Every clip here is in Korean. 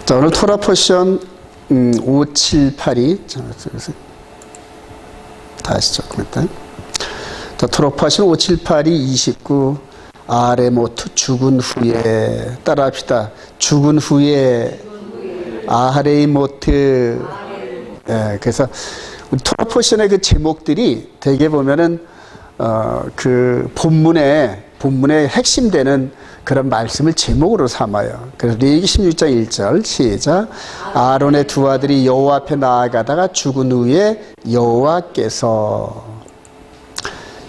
자, 오늘 토라 포션 578이 다시 조금만. 자, 토라 포션 578이 29 아레모트 죽은 후에 따라합시다. 죽은 후에 아레모트. 예, 그래서 토라 포션의 그 제목들이 대개 보면은 그 본문의 핵심되는 그런 말씀을 제목으로 삼아요. 그래서 레위기 16장 1절 시작. 아론의 두 아들이 여호와 앞에 나아가다가 죽은 후에 여호와께서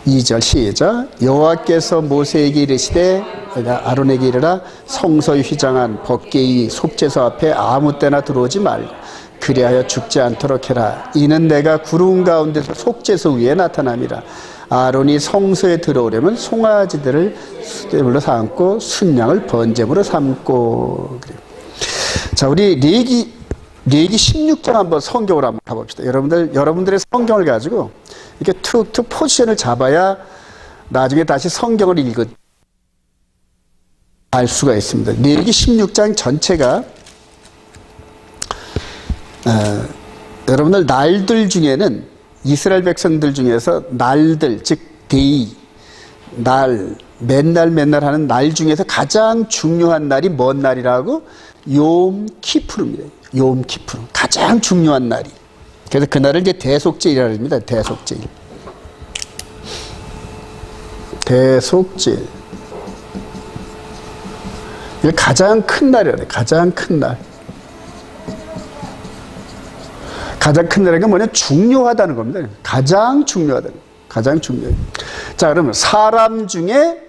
2절 시작. 여호와께서 모세에게 이르시되 아론에게 이르라 성소에 휘장한 법궤의 속죄소 앞에 아무 때나 들어오지 말고 그리하여 죽지 않도록 해라. 이는 내가 구름 가운데서 속죄소 위에 나타남이라. 아론이 성소에 들어오려면 송아지들을 수제물로 삼고 순양을 번제물로 삼고. 그래요. 자, 우리 레위기 16장 한번 성경으로 한번 가봅시다. 여러분들의 성경을 가지고 이렇게 툭툭 포지션을 잡아야 나중에 다시 성경을 알 수가 있습니다. 레위기 16장 전체가 여러분들 날들 중에는 이스라엘 백성들 중에서 날들, 즉 데이, 날, 맨날 하는 날 중에서 가장 중요한 날이 뭔 날이라고? 욤 키푸르입니다. 욤 키푸르. 가장 중요한 날이. 그래서 그날을 이제 대속죄일이라고 합니다. 대속죄일. 대속죄일. 이게 가장 큰 날이라요. 가장 큰 날. 가장 큰 날이 뭐냐? 중요하다는 겁니다. 가장 중요하다는. 가장 중요해요. 자, 그러면 사람 중에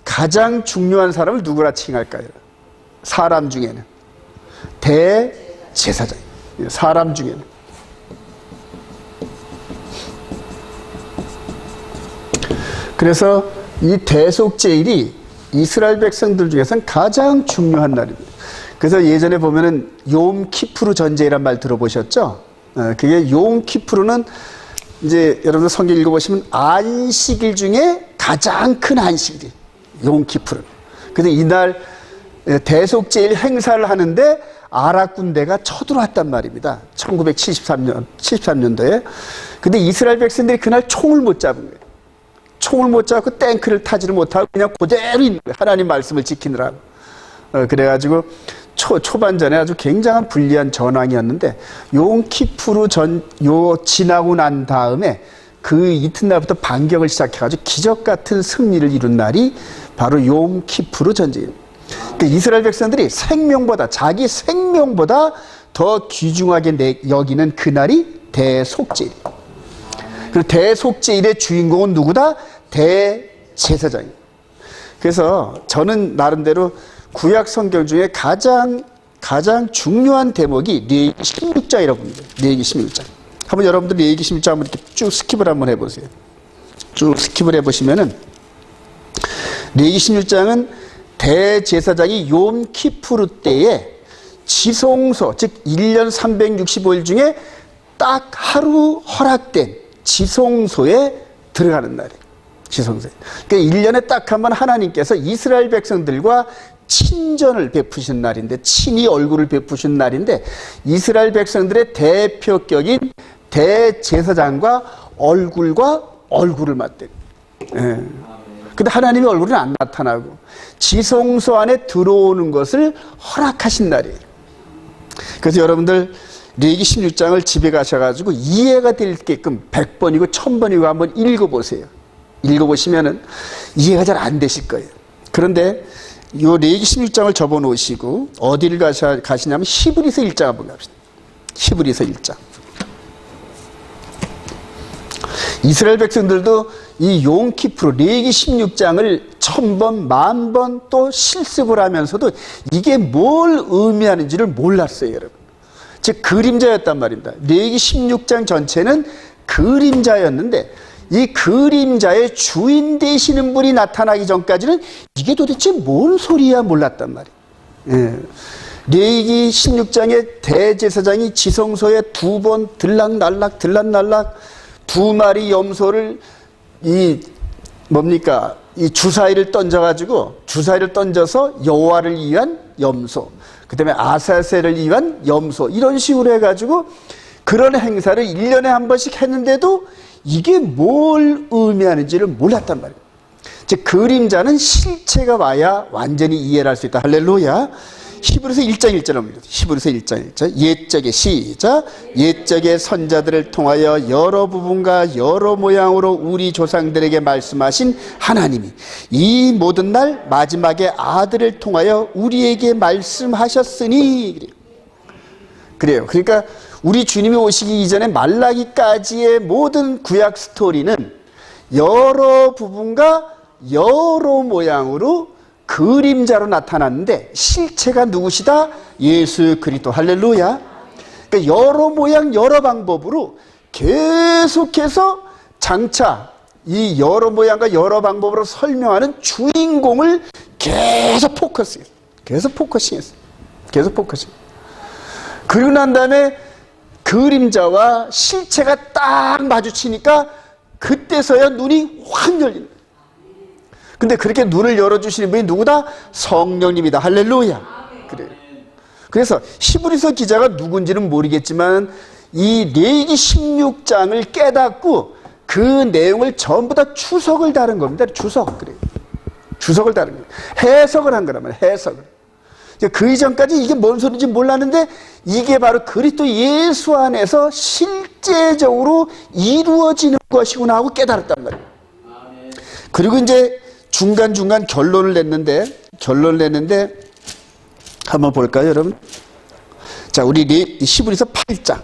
가장 중요한 사람을 누구라 칭할까요? 사람 중에는 대제사장. 사람 중에는. 그래서 이 대속죄일이 이스라엘 백성들 중에서는 가장 중요한 날입니다. 그래서 예전에 보면은 욤 키푸르 전제이란 말 들어보셨죠? 그게 욤 키푸르는 이제 여러분들 성경 읽어보시면 안식일 중에 가장 큰 안식일, 욤 키푸르. 그래서 이날 대속죄일 행사를 하는데 아랍 군대가 쳐들어왔단 말입니다. 1973년도에. 근데 이스라엘 백성들이 그날 총을 못 잡은 거예요. 총을 못 잡고 탱크를 타지를 못하고 그냥 그대로 있는 거예요. 하나님 말씀을 지키느라고. 그래가지고 초반전에 아주 굉장한 불리한 전황이었는데 욤 키푸르 지나고 난 다음에 그 이튿날부터 반격을 시작해가지고 기적 같은 승리를 이룬 날이 바로 욤 키푸르 전쟁입니다. 그러니까 이스라엘 백성들이 자기 생명보다 더 귀중하게 여기는 그날이 대속죄일. 그리고 대속죄일의 주인공은 누구다? 대제사장입니다. 그래서 저는 나름대로 구약 성경 중에 가장 중요한 대목이 레위기 16장이라고 봅니다. 레위기 16장. 한번 여러분들 레위기 16장 한번 이렇게 쭉 스킵을 한번 해보세요. 쭉 스킵을 해보시면은 레위기 16장은 대제사장이 욤 키푸르 때에 지성소, 즉 1년 365일 중에 딱 하루 허락된 지성소에 들어가는 날이에요. 지성소에. 그러니까 1년에 딱 한 번 하나님께서 이스라엘 백성들과 친전을 베푸신 날인데, 친히 얼굴을 베푸신 날인데, 이스라엘 백성들의 대표격인 대제사장과 얼굴과 얼굴을 맞대요. 예. 근데 하나님의 얼굴은 안 나타나고 지성소 안에 들어오는 것을 허락하신 날이에요. 그래서 여러분들 레위기 16장을 집에 가셔가지고 이해가 되게끔 100번이고 1000번이고 한번 읽어보세요. 읽어보시면은 이해가 잘 안 되실 거예요. 그런데 요 레위기 16장을 접어놓으시고 어디를 가시냐면 히브리서 1장 한번 갑시다. 히브리서 1장. 이스라엘 백성들도 이 욤 키푸르 레위기 16장을 1000번, 10,000번 또 실습을 하면서도 이게 뭘 의미하는지를 몰랐어요, 여러분. 즉 그림자였단 말입니다. 레위기 16장 전체는 그림자였는데 이 그림자의 주인 되시는 분이 나타나기 전까지는 이게 도대체 뭔 소리야 몰랐단 말이에요. 예. 레위기 16장에 대제사장이 지성소에 2번 들락날락 2마리 염소를 이 주사위를 던져서 여호와를 위한 염소, 그 다음에 아사셀을 위한 염소, 이런 식으로 해가지고 그런 행사를 1년에 한 번씩 했는데도 이게 뭘 의미하는지를 몰랐단 말이에요. 즉 그림자는 실체가 와야 완전히 이해를 할 수 있다. 할렐루야. 히브리서 1장 1절 합니다. 히브리서 1장 1절. 옛적에 시작. 옛적에 선자들을 통하여 여러 부분과 여러 모양으로 우리 조상들에게 말씀하신 하나님이 이 모든 날 마지막에 아들을 통하여 우리에게 말씀하셨으니. 그래요. 그러니까 우리 주님이 오시기 이전에 말라기까지의 모든 구약 스토리는 여러 부분과 여러 모양으로 그림자로 나타났는데 실체가 누구시다? 예수 그리스도. 할렐루야. 그러니까 여러 모양 여러 방법으로 계속해서 장차 이 여러 모양과 여러 방법으로 설명하는 주인공을 계속 포커스했어요. 계속 포커싱했어요. 계속 포커싱. 그리고 난 다음에 그림자와 실체가 딱 마주치니까 그때서야 눈이 확 열리는 거예요. 근데 그렇게 눈을 열어주시는 분이 누구다? 성령님이다. 할렐루야. 그래요. 그래서 히브리서 기자가 누군지는 모르겠지만 이 레위기 16장을 깨닫고 그 내용을 전부 다 추석을 다른 겁니다. 추석. 그래요. 추석을 다른 거예요. 해석을 한 거란 말이에요. 해석을. 그 이전까지 이게 뭔 소리인지 몰랐는데 이게 바로 그리스도 예수 안에서 실제적으로 이루어지는 것이구나 하고 깨달았단 말이에요. 그리고 이제 중간중간 결론을 냈는데 한번 볼까요, 여러분? 자, 우리 히브리서 8장.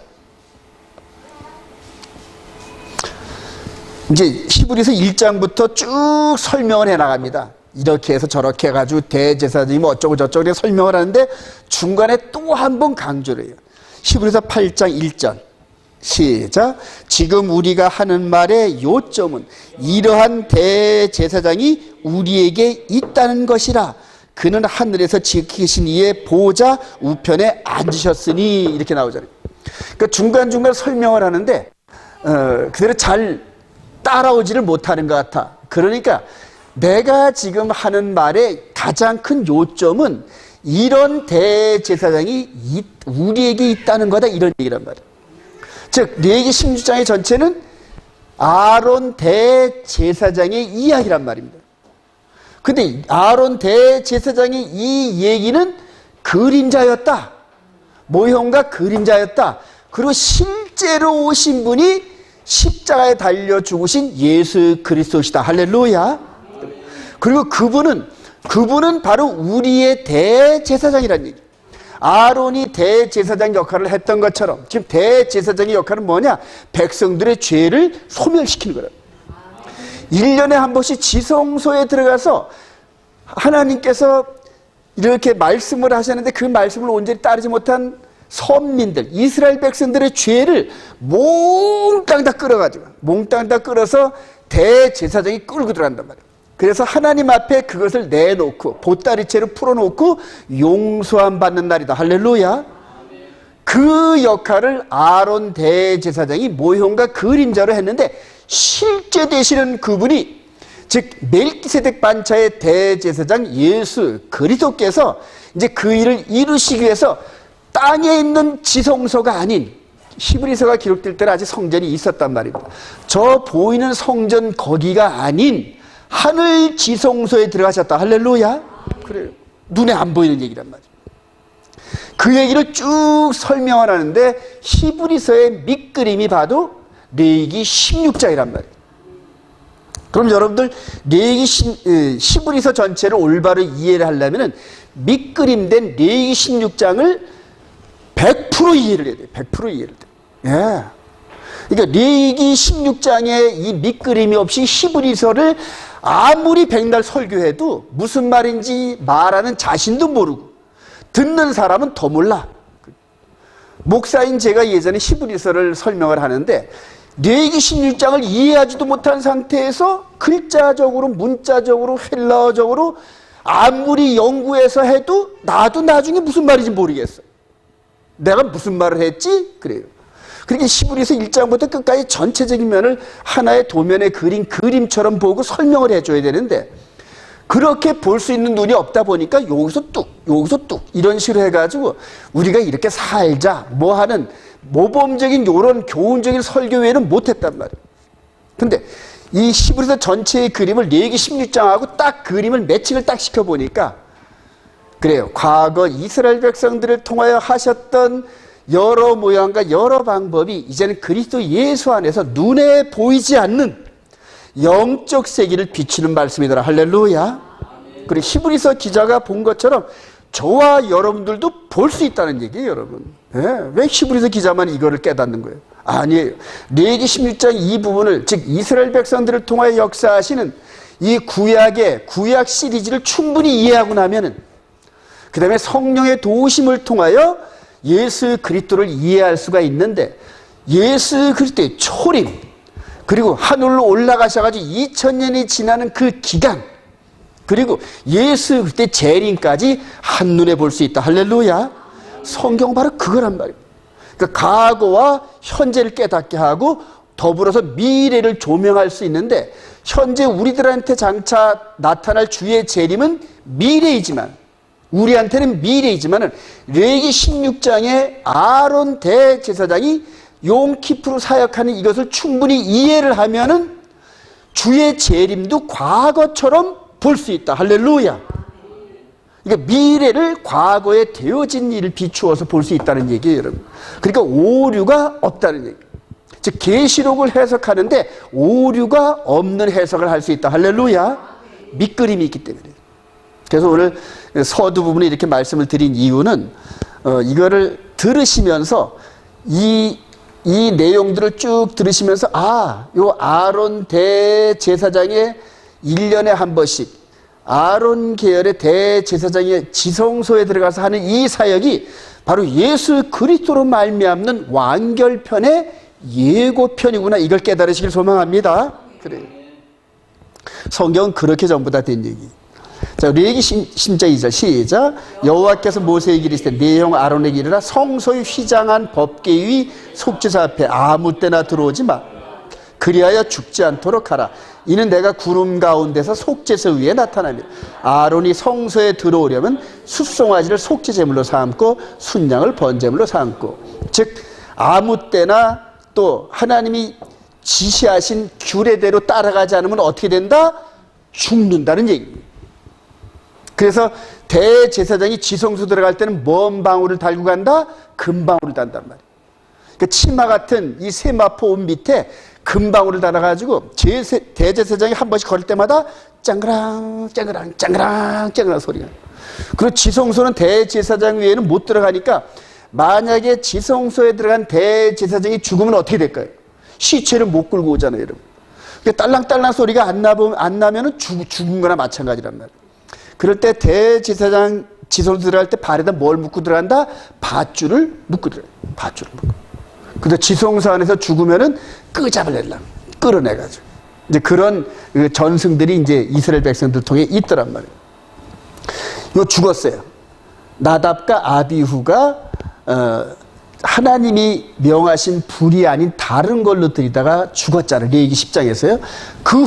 이제 히브리서 1장부터 쭉 설명을 해 나갑니다. 이렇게 해서 저렇게 해가지고 대제사장이 뭐 어쩌고 저쩌고 이렇게 설명을 하는데 중간에 또 한 번 강조를 해요. 히브리서 8장 1절. 시작. 지금 우리가 하는 말의 요점은 이러한 대제사장이 우리에게 있다는 것이라. 그는 하늘에서 지키신 이의 보좌 우편에 앉으셨으니. 이렇게 나오잖아요. 그러니까 중간중간 설명을 하는데 그대로 잘 따라오지를 못하는 것 같아. 그러니까 내가 지금 하는 말의 가장 큰 요점은 이런 대제사장이 우리에게 있다는 거다, 이런 얘기란 말이에요. 즉 레위기 16장의 전체는 아론 대제사장의 이야기란 말입니다. 근데 아론 대제사장의 이 얘기는 그림자였다. 모형과 그림자였다. 그리고 실제로 오신 분이 십자가에 달려 죽으신 예수 그리스도시다. 할렐루야. 그리고 그분은 바로 우리의 대제사장이라는 얘기. 아론이 대제사장 역할을 했던 것처럼 지금 대제사장의 역할은 뭐냐? 백성들의 죄를 소멸시키는 거라. 1년에 한 번씩 지성소에 들어가서 하나님께서 이렇게 말씀을 하셨는데 그 말씀을 온전히 따르지 못한 선민들, 이스라엘 백성들의 죄를 몽땅 다 끌어서 대제사장이 끌고 들어간단 말이에요. 그래서 하나님 앞에 그것을 내놓고 보따리채로 풀어놓고 용서함 받는 날이다. 할렐루야. 그 역할을 아론 대제사장이 모형과 그림자로 했는데 실제 되시는 그분이 즉 멜기세덱 반차의 대제사장 예수 그리스도께서 이제 그 일을 이루시기 위해서 땅에 있는 지성소가 아닌, 히브리서가 기록될 때는 아직 성전이 있었단 말입니다. 저 보이는 성전 거기가 아닌 하늘 지성소에 들어가셨다. 할렐루야. 그래요. 눈에 안 보이는 얘기란 말이에요. 그 얘기를 쭉 설명을 하는데 히브리서의 밑그림이 봐도 레위기 16장이란 말이에요. 그럼 여러분들 레위기 히브리서 전체를 올바로 이해를 하려면 밑그림된 레위기 16장을 100% 이해를 해야 돼요. 100% 이해를 돼요. 예. 그러니까 레위기 16장의 이 밑그림이 없이 히브리서를 아무리 백날 설교해도 무슨 말인지 말하는 자신도 모르고 듣는 사람은 더 몰라. 목사인 제가 예전에 히브리서를 설명을 하는데 레위기 16장을 이해하지도 못한 상태에서 글자적으로 문자적으로 헬라어적으로 아무리 연구해서 해도 나도 나중에 무슨 말인지 모르겠어. 내가 무슨 말을 했지? 그래요. 그러니까 히브리서 1장부터 끝까지 전체적인 면을 하나의 도면에 그린 그림처럼 보고 설명을 해줘야 되는데 그렇게 볼 수 있는 눈이 없다 보니까 여기서 뚝, 여기서 뚝 이런 식으로 해가지고 우리가 이렇게 살자 뭐 하는 모범적인 요런 교훈적인 설교 외에는 못했단 말이에요. 근데 이 히브리서 전체의 그림을 레위기 16장하고 딱 그림을 매칭을 딱 시켜보니까 그래요. 과거 이스라엘 백성들을 통하여 하셨던 여러 모양과 여러 방법이 이제는 그리스도 예수 안에서 눈에 보이지 않는 영적 세계를 비추는 말씀이더라. 할렐루야. 그리고 히브리서 기자가 본 것처럼 저와 여러분들도 볼 수 있다는 얘기예요, 여러분. 왜 히브리서 기자만 이거를 깨닫는 거예요? 아니에요. 레위기 16장 이 부분을, 즉 이스라엘 백성들을 통하여 역사하시는 이 구약 시리즈를 충분히 이해하고 나면은 그 다음에 성령의 도우심을 통하여 예수 그리스도를 이해할 수가 있는데, 예수 그리스도의 초림 그리고 하늘로 올라가셔가지고 2000년이 지나는 그 기간, 그리고 예수 그리스도의 재림까지 한눈에 볼 수 있다. 할렐루야. 성경 바로 그거란 말이에요. 그러니까 과거와 현재를 깨닫게 하고 더불어서 미래를 조명할 수 있는데, 현재 우리들한테 장차 나타날 주의 재림은 미래이지만, 우리한테는 미래이지만은 레위기 16장에 아론 대제사장이 용키프로 사역하는 이것을 충분히 이해를 하면은 주의 재림도 과거처럼 볼 수 있다. 할렐루야. 그러니까 미래를 과거에 되어진 일을 비추어서 볼 수 있다는 얘기예요, 여러분. 그러니까 오류가 없다는 얘기. 즉 계시록을 해석하는데 오류가 없는 해석을 할 수 있다. 할렐루야. 밑그림이 있기 때문에. 그래서 오늘 서두 부분에 이렇게 말씀을 드린 이유는 이거를 들으시면서 이 내용들을 쭉 들으시면서 요 아론 대제사장의 1년에 한 번씩 아론 계열의 대제사장의 지성소에 들어가서 하는 이 사역이 바로 예수 그리스도로 말미암는 완결편의 예고편이구나, 이걸 깨달으시길 소망합니다. 그래요. 성경은 그렇게 전부 다 된 얘기. 자, 레위기 10장 2절 시작. 여호와께서 모세에게 이르시되 네 형 아론에게 이르라 성소의 휘장한 법궤의 속죄소 앞에 아무 때나 들어오지 마. 그리하여 죽지 않도록 하라. 이는 내가 구름 가운데서 속죄소 위에 나타나며 아론이 성소에 들어오려면 숫송아지를 속죄 제물로 삼고 순양을 번제물로 삼고, 즉 아무 때나 또 하나님이 지시하신 규례대로 따라가지 않으면 어떻게 된다? 죽는다는 얘기입니다. 그래서 대제사장이 지성소 들어갈 때는 먼 방울을 달고 간다? 금방울을 단단 말이에요. 그러니까 치마 같은 이 세마포 옷 밑에 금방울을 달아가지고 대제사장이 한 번씩 걸을 때마다 짱그랑 짱그랑 짱그랑 짱그랑 소리가. 그리고 지성소는 대제사장 외에는 못 들어가니까 만약에 지성소에 들어간 대제사장이 죽으면 어떻게 될까요? 시체를 못 끌고 오잖아요, 여러분. 그러니까 딸랑딸랑 소리가 안 나면은 죽은 거나 마찬가지란 말이에요. 그럴 때 대제사장 지성소 들어갈 때 발에다 뭘 묶고 들어간다? 밧줄을 묶고 들어가요. 밧줄을 묶고. 근데 지성소 안에서 죽으면은 끄잡아내려, 끌어내가지고. 이제 그런 전승들이 이제 이스라엘 백성들 통해 있더란 말이에요. 이거 죽었어요. 나답과 아비후가 하나님이 명하신 불이 아닌 다른 걸로 들이다가 죽었잖아요. 레위기 10장에서요. 그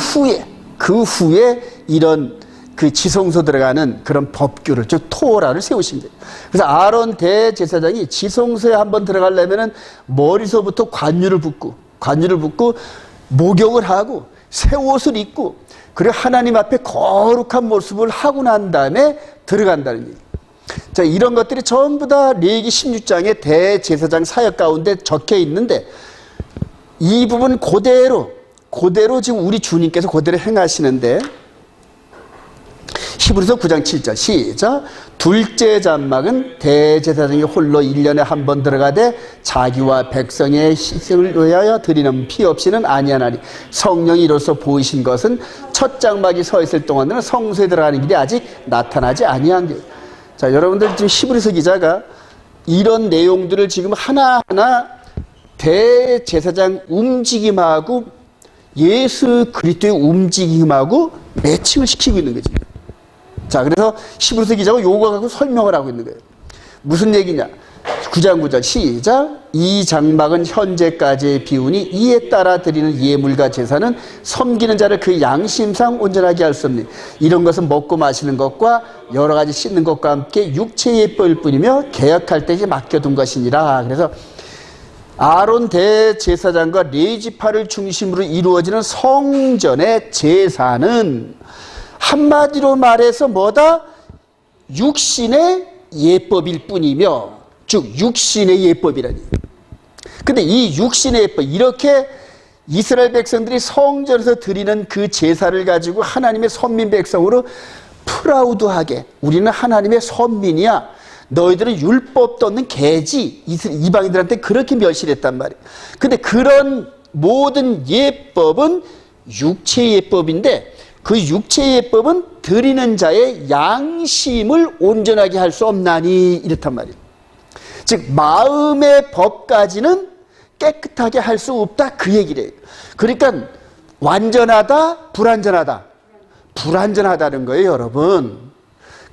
후에 이런 그 지성소 들어가는 그런 법규를, 즉 토라를 세우신 거예요. 그래서 아론 대제사장이 지성소에 한번 들어가려면은 머리서부터 관유를 붓고 목욕을 하고 새 옷을 입고 그리고 하나님 앞에 거룩한 모습을 하고 난 다음에 들어간다는 얘기예요. 자, 이런 것들이 전부 다 레위기 16장의 대제사장 사역 가운데 적혀 있는데, 이 부분 그대로 지금 우리 주님께서 그대로 행하시는데, 히브리서 9장 7절 시작. 둘째 장막은 대제사장이 홀로 1년에 한 번 들어가되 자기와 백성의 희생을 위하여 드리는 피 없이는 아니하나니 성령이 이로써 보이신 것은 첫 장막이 서 있을 동안에는 성소에 들어가는 길이 아직 나타나지 아니한 것. 자, 여러분들 지금 히브리서 기자가 이런 내용들을 지금 하나하나 대제사장 움직임하고 예수 그리스도의 움직임하고 매칭을 시키고 있는 거지. 자, 그래서 히브리서 기자가 요거 갖고 설명을 하고 있는 거예요. 무슨 얘기냐? 9장 9절 시작. 이 장막은 현재까지의 비우니 이에 따라 드리는 예물과 제사는 섬기는 자를 그 양심상 온전하게 할 수 없니. 이런 것은 먹고 마시는 것과 여러 가지 씻는 것과 함께 육체의 예법일 뿐이며 개혁할 때에 맡겨둔 것이니라. 그래서 아론 대제사장과 레위지파를 중심으로 이루어지는 성전의 제사는 한마디로 말해서 뭐다? 육신의 예법일 뿐이며, 즉 육신의 예법이라니. 근데 이 육신의 예법, 이렇게 이스라엘 백성들이 성전에서 드리는 그 제사를 가지고 하나님의 선민 백성으로 프라우드하게, 우리는 하나님의 선민이야, 너희들은 율법도 없는 개지, 이방인들한테 그렇게 멸시했단 말이에요. 근데 그런 모든 예법은 육체의 예법인데, 그 육체의 예법은 드리는 자의 양심을 온전하게 할 수 없나니, 이렇단 말이에요. 즉 마음의 법까지는 깨끗하게 할 수 없다, 그 얘기래요. 그러니까 완전하다, 불완전하다. 불완전하다는 거예요, 여러분.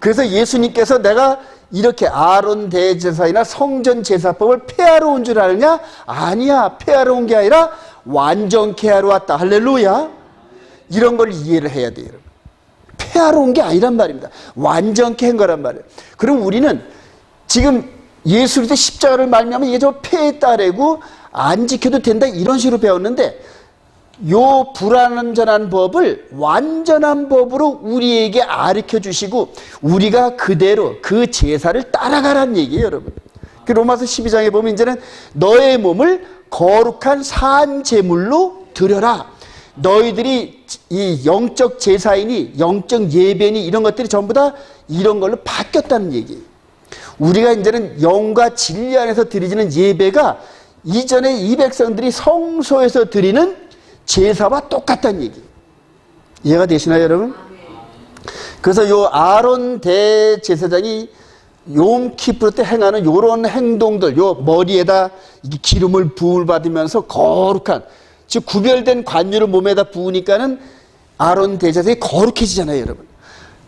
그래서 예수님께서 내가 이렇게 아론 대제사이나 성전 제사법을 폐하러 온 줄 아느냐? 아니야, 폐하러 온 게 아니라 완전케 하러 왔다. 할렐루야. 이런 걸 이해를 해야 돼요. 폐하러 온 게 아니란 말입니다. 완전케 한 거란 말이에요. 그럼 우리는 지금 예수 그리스도의 십자가를 말미암아 이게 저 폐에 따르고 안 지켜도 된다, 이런 식으로 배웠는데, 요 불완전한 법을 완전한 법으로 우리에게 가르쳐 주시고 우리가 그대로 그 제사를 따라가라는 얘기예요, 여러분. 그 로마서 12장에 보면 이제는 너의 몸을 거룩한 산 제물로 드려라. 너희들이 이 영적 제사이니 영적 예배니 이런 것들이 전부 다 이런 걸로 바뀌었다는 얘기예요. 우리가 이제는 영과 진리 안에서 드리는 예배가 이전에 이 백성들이 성소에서 드리는 제사와 똑같다는 얘기예요. 이해가 되시나요, 여러분? 그래서 요 아론 대제사장이 욤키프르 때 행하는 요런 행동들, 요 머리에다 기름을 부을 받으면서 거룩한, 즉 구별된 관유를 몸에다 부으니까는 아론 대제사장이 거룩해지잖아요, 여러분.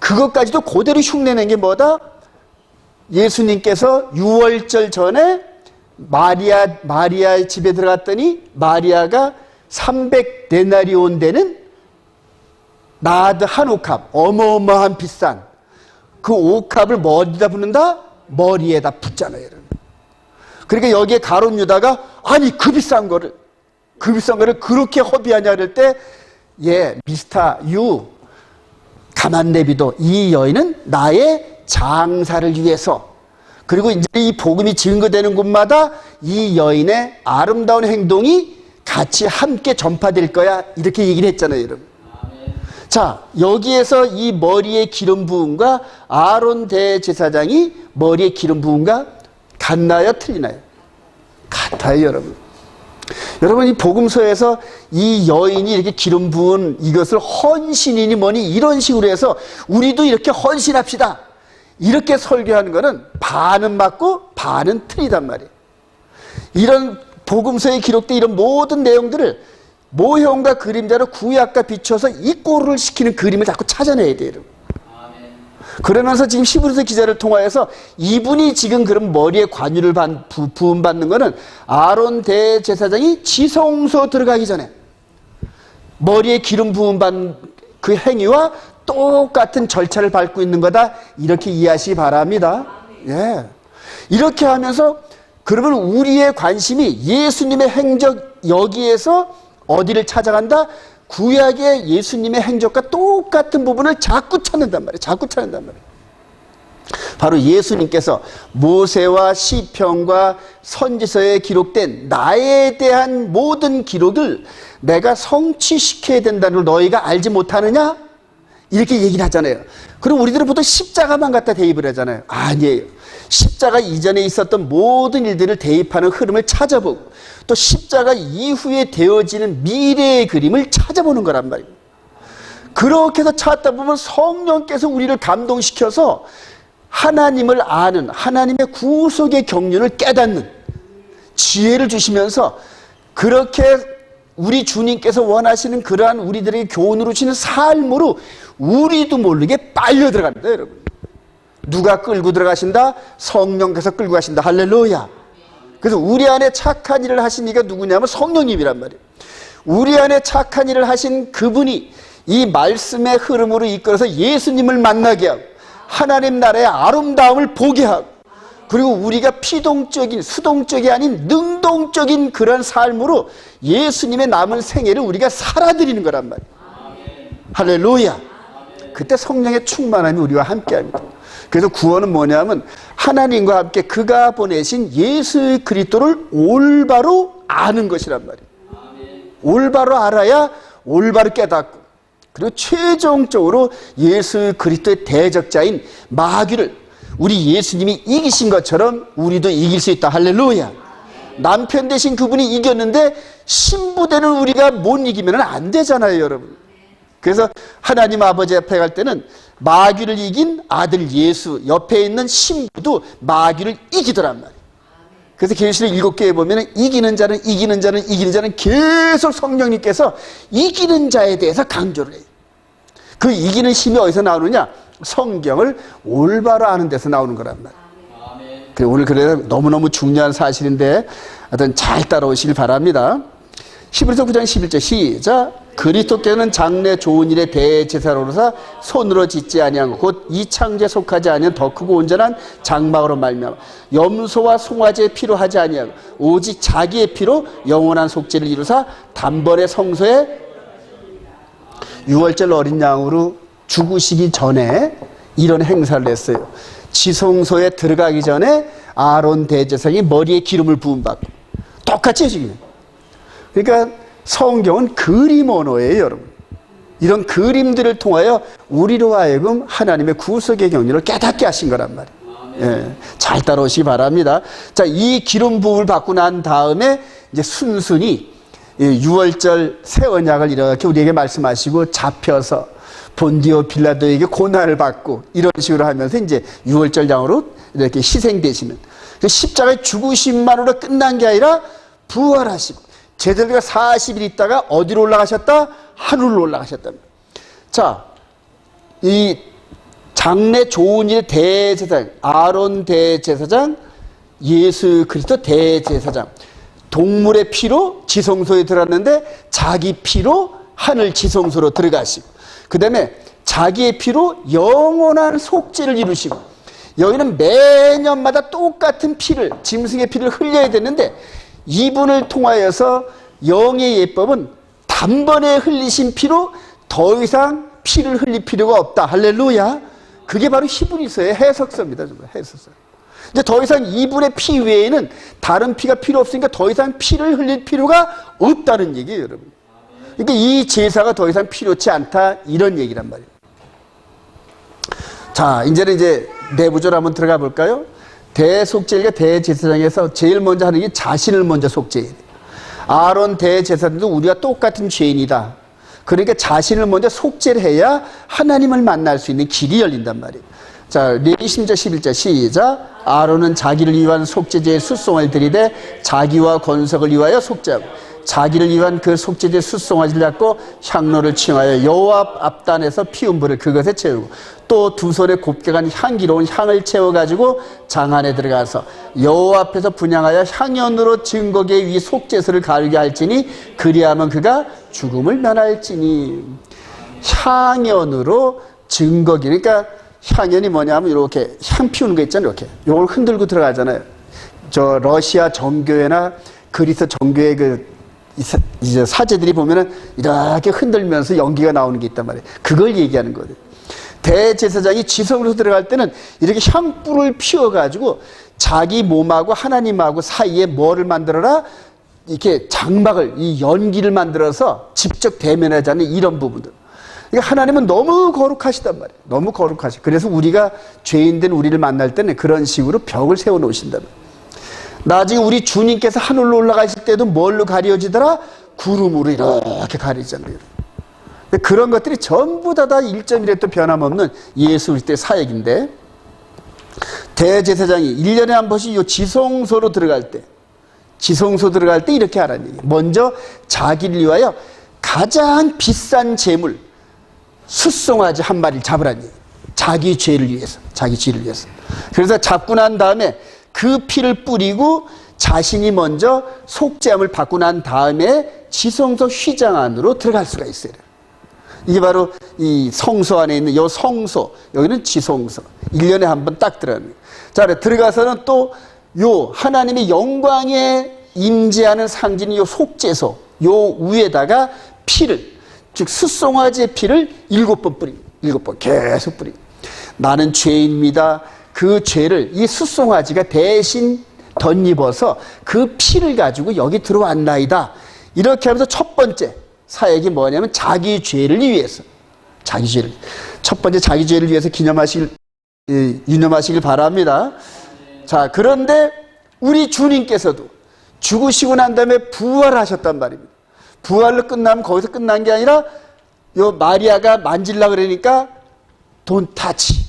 그것까지도 그대로 흉내낸 게 뭐다? 예수님께서 유월절 전에 마리아의 집에 들어갔더니 마리아가 300데나리온 되는 나드 한 옥합, 어마어마한 비싼 그 옥합을 어디다 붓는다? 머리에다 붓잖아요, 여러분. 그러니까 여기에 가룟 유다가 아니 그 비싼 거를 그렇게 허비하냐 그럴 때, 예, 미스터 유 가만 내비도 이 여인은 나의 장사를 위해서, 그리고 이제 이 복음이 증거되는 곳마다 이 여인의 아름다운 행동이 같이 함께 전파될 거야, 이렇게 얘기를 했잖아요, 여러분. 자, 여기에서 이 머리에 기름 부음과 아론 대제사장이 머리에 기름 부음과 같나요, 틀리나요? 같아요, 여러분. 여러분, 이 복음서에서 이 여인이 이렇게 기름 부은 이것을 헌신이니 뭐니 이런 식으로 해서 우리도 이렇게 헌신합시다, 이렇게 설교하는 거는 반은 맞고 반은 틀리단 말이에요. 이런 복음서에 기록된 이런 모든 내용들을 모형과 그림자로 구약과 비춰서 이 꼴을 시키는 그림을 자꾸 찾아내야 돼요. 그러면서 지금 히브리서 기자를 통하여서 이분이 지금 그럼 머리에 관유를 부음받는 거는 아론 대제사장이 지성소 들어가기 전에 머리에 기름 부음받는 그 행위와 똑같은 절차를 밟고 있는 거다, 이렇게 이해하시기 바랍니다. 예. 이렇게 하면서 그러면 우리의 관심이 예수님의 행적, 여기에서 어디를 찾아간다? 구약의 예수님의 행적과 똑같은 부분을 자꾸 찾는단 말이에요. 자꾸 찾는단 말이에요. 바로 예수님께서 모세와 시편과 선지서에 기록된 나에 대한 모든 기록을 내가 성취시켜야 된다는 걸 너희가 알지 못하느냐? 이렇게 얘기를 하잖아요. 그럼 우리들은 보통 십자가만 갖다 대입을 하잖아요. 아니에요. 십자가 이전에 있었던 모든 일들을 대입하는 흐름을 찾아보고 또 십자가 이후에 되어지는 미래의 그림을 찾아보는 거란 말이에요. 그렇게 해서 찾다 보면 성령께서 우리를 감동시켜서 하나님을 아는, 하나님의 구속의 경륜을 깨닫는 지혜를 주시면서 그렇게 우리 주님께서 원하시는 그러한 우리들에게 교훈으로 주시는 삶으로 우리도 모르게 빨려 들어갑니다, 여러분. 누가 끌고 들어가신다? 성령께서 끌고 가신다. 할렐루야. 그래서 우리 안에 착한 일을 하신 이가 누구냐면 성령님이란 말이에요. 우리 안에 착한 일을 하신 그분이 이 말씀의 흐름으로 이끌어서 예수님을 만나게 하고 하나님 나라의 아름다움을 보게 하고 그리고 우리가 피동적인 수동적이 아닌 능동적인 그런 삶으로 예수님의 남은 생애를 우리가 살아드리는 거란 말이에요. 할렐루야. 그때 성령의 충만함이 우리와 함께합니다. 그래서 구원은 뭐냐면 하나님과 함께 그가 보내신 예수 그리스도를 올바로 아는 것이란 말이에요. 올바로 알아야 올바로 깨닫고 그리고 최종적으로 예수 그리스도의 대적자인 마귀를 우리 예수님이 이기신 것처럼 우리도 이길 수 있다. 할렐루야. 남편 대신 그분이 이겼는데 신부되는 우리가 못 이기면 안 되잖아요, 여러분. 그래서 하나님 아버지 앞에 갈 때는 마귀를 이긴 아들 예수 옆에 있는 신부도 마귀를 이기더란 말이에요. 그래서 계시록 7개에 보면 이기는 자는 계속 성령님께서 이기는 자에 대해서 강조를 해요. 그 이기는 힘이 어디서 나오느냐? 성경을 올바로 아는 데서 나오는 거란 말이에요. 오늘 그래서 너무너무 중요한 사실인데 하여튼 잘 따라오시길 바랍니다. 히브리서 9장 11절 시작. 그리스도께는 장래 좋은 일의 대제사로서 손으로 짓지 아니한 것 곧 이 창조에 속하지 아니한 더 크고 온전한 장막으로 말미암아 염소와 송아지의 피로 하지 아니하고 오직 자기의 피로 영원한 속죄를 이루사 단번에 성소에 유월절 어린 양으로 죽으시기 전에 이런 행사를 했어요. 지성소에 들어가기 전에 아론 대제사장이 머리에 기름을 부음받고 똑같이 해주기는. 그러니까 성경은 그림 언어예요, 여러분. 이런 그림들을 통하여 우리로 하여금 하나님의 구속의 경륜을 깨닫게 하신 거란 말이에요. 예, 잘 따라오시기 바랍니다. 자, 이 기름 부음을 받고 난 다음에 이제 순순히 유월절 새 언약을 이렇게 우리에게 말씀하시고 잡혀서 본디오 빌라도에게 고난을 받고 이런 식으로 하면서 이제 유월절 양으로 이렇게 희생되시는 그 십자가의 죽으심만으로 끝난 게 아니라 부활하시고 제자들과 40일 있다가 어디로 올라가셨다? 하늘로 올라가셨답니다. 자, 이 장래 좋은 일의 대제사장, 아론 대제사장, 예수 그리스도 대제사장, 동물의 피로 지성소에 들어갔는데 자기 피로 하늘 지성소로 들어가시고 그 다음에 자기의 피로 영원한 속죄를 이루시고 여기는 매년마다 똑같은 피를 짐승의 피를 흘려야 되는데 이분을 통하여서 영의 예법은 단번에 흘리신 피로 더 이상 피를 흘릴 필요가 없다. 할렐루야. 그게 바로 히브리서의 해석서입니다. 해석서. 이제 더 이상 이분의 피 외에는 다른 피가 필요 없으니까 더 이상 피를 흘릴 필요가 없다는 얘기예요, 여러분. 그러니까 이 제사가 더 이상 필요치 않다 이런 얘기란 말이에요. 자, 이제 내부적으로 한번 들어가 볼까요? 대속죄가 대제사장에서 제일 먼저 하는 게 자신을 먼저 속죄해야 돼요. 아론 대제사장도 우리가 똑같은 죄인이다. 그러니까 자신을 먼저 속죄를 해야 하나님을 만날 수 있는 길이 열린단 말이에요. 자, 레위 10절 11절 시작. 아론은 자기를 위한 속죄제의 수송을 드리되 자기와 권속을 위하여 속죄하고 자기를 위한 그 속죄제 숫송아지를 잡고 향로를 칭하여 여호와 앞단에서 피운 불을 그것에 채우고 또 두 손에 곱게 간 향기로운 향을 채워가지고 장 안에 들어가서 여호와 앞에서 분향하여 향연으로 증거계 위 속죄소를 가르게 할지니 그리하면 그가 죽음을 면할지니. 향연으로 증거계, 그러니까 향연이 뭐냐면 이렇게 향 피우는 거 있잖아요. 이렇게 이걸 흔들고 들어가잖아요. 저 러시아 정교회나 그리스 정교회 이제 사제들이 보면은 이렇게 흔들면서 연기가 나오는 게 있단 말이에요. 그걸 얘기하는 거예요. 대제사장이 지성으로 들어갈 때는 이렇게 향불을 피워가지고 자기 몸하고 하나님하고 사이에 뭐를 만들어라? 이렇게 장막을, 이 연기를 만들어서 직접 대면하지 않는 이런 부분들. 그러니까 하나님은 너무 거룩하시단 말이에요. 너무 거룩하시. 그래서 우리가 죄인된 우리를 만날 때는 그런 식으로 벽을 세워 놓으신단 말이에요. 나중에 우리 주님께서 하늘로 올라가실 때도 뭘로 가려지더라? 구름으로 이렇게 가리잖아요. 그런 것들이 전부 다 1.1도 변함없는 예수 그리스도의 사역인데, 대제사장이 1년에 한 번씩 이 지성소로 들어갈 때, 이렇게 하라는 얘기예요. 먼저 자기를 위하여 가장 비싼 재물, 숫송아지 한 마리를 잡으라는 얘기예요. 자기 죄를 위해서. 그래서 잡고 난 다음에 그 피를 뿌리고 자신이 먼저 속죄함을 받고 난 다음에 지성소 휘장 안으로 들어갈 수가 있어요. 이게 바로 이 성소 안에 있는 요 성소, 여기는 지성소. 1년에 한 번 딱 들어가는 거예요. 자, 들어가서는 또 요 하나님의 영광에 임재하는 상징이 요 속죄소, 요 위에다가 피를, 즉 숫송아지의 피를 7번 뿌립니다. 7번 계속 뿌립니다. 나는 죄인입니다. 그 죄를 이 숫송아지가 대신 덧입어서 그 피를 가지고 여기 들어왔나이다. 이렇게 하면서 첫 번째 사역이 뭐냐면 자기 죄를 위해서, 자기 죄를, 첫 번째 자기 죄를 위해서 유념하시길 바랍니다. 자, 그런데 우리 주님께서도 죽으시고 난 다음에 부활하셨단 말입니다. 부활로 끝나면 거기서 끝난 게 아니라 요 마리아가 만질라 그러니까 Don't touch,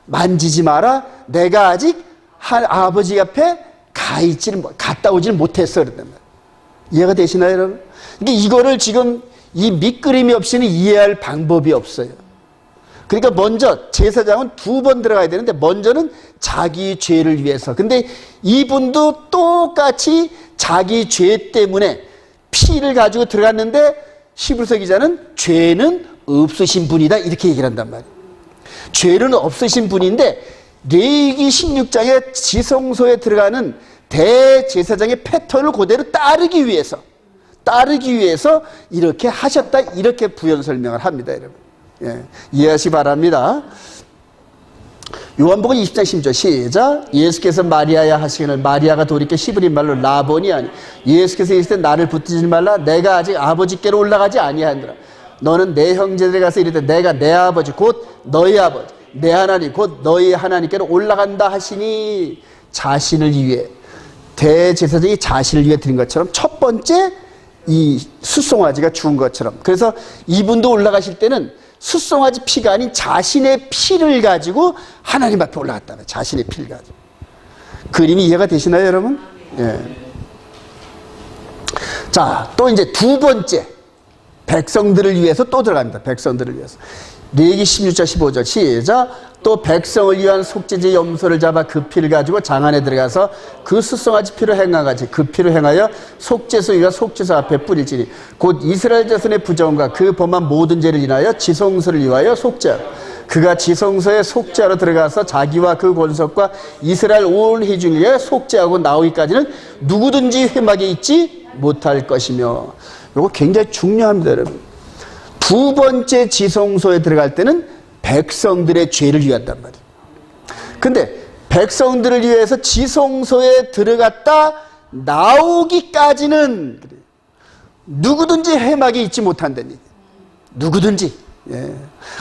만지지 마라. 내가 아직 아버지 앞에 갔다 오지를 못했어 그랬단 말이에요. 이해가 되시나요, 여러분? 그러니까 이거를 지금 이 밑그림이 없이는 이해할 방법이 없어요. 그러니까 먼저 제사장은 2번 들어가야 되는데 먼저는 자기 죄를 위해서. 근데 이분도 똑같이 자기 죄 때문에 피를 가지고 들어갔는데 히브리서 기자는 죄는 없으신 분이다 이렇게 얘기를 한단 말이에요. 죄는 없으신 분인데 레위기 16장에 지성소에 들어가는 대제사장의 패턴을 그대로 따르기 위해서 이렇게 하셨다 이렇게 부연 설명을 합니다, 여러분. 예, 이해하시기 바랍니다. 요한복음 20장 10절 시작. 예수께서 마리아야 하시기를 마리아가 돌이켜 히브리 말로 라보니 아니 예수께서 이르시되 나를 붙들지 말라 내가 아직 아버지께로 올라가지 아니하노라. 너는 내 형제들에 가서 이르되 내가 내 아버지 곧 너희 아버지 내 하나님 곧 너희 하나님께로 올라간다 하시니 자신을 위해 대제사장이 자신을 위해 드린 것처럼 첫 번째 이 숫송아지가 죽은 것처럼 그래서 이분도 올라가실 때는 숫송아지 피가 아닌 자신의 피를 가지고 하나님 앞에 올라갔다. 자신의 피를 가지고. 그림이 이해가 되시나요, 여러분? 예. 자, 또 이제 2번째 백성들을 위해서 또 들어갑니다. 백성들을 위해서. 레위기 16장 15절 시작. 또 백성을 위한 속죄제 염소를 잡아 그 피를 가지고 장 안에 들어가서 그 숫송아지 피로 행하같이 그 피로 행하여 속죄소 위와 속죄소 앞에 뿌릴지니 곧 이스라엘 자손의 부정과 그 범한 모든 죄를 인하여 지성소를 위하여 속죄하라. 그가 지성소에 속죄하러 들어가서 자기와 그 권속과 이스라엘 온 회중에게 속죄하고 나오기까지는 누구든지 회막에 있지 못할 것이며. 이거 굉장히 중요합니다, 여러분. 2번째 지성소에 들어갈 때는 백성들의 죄를 위한단 말이에요. 근데 백성들을 위해서 지성소에 들어갔다 나오기까지는 누구든지 회막에 있지 못한다는 얘기예요. 누구든지. 예.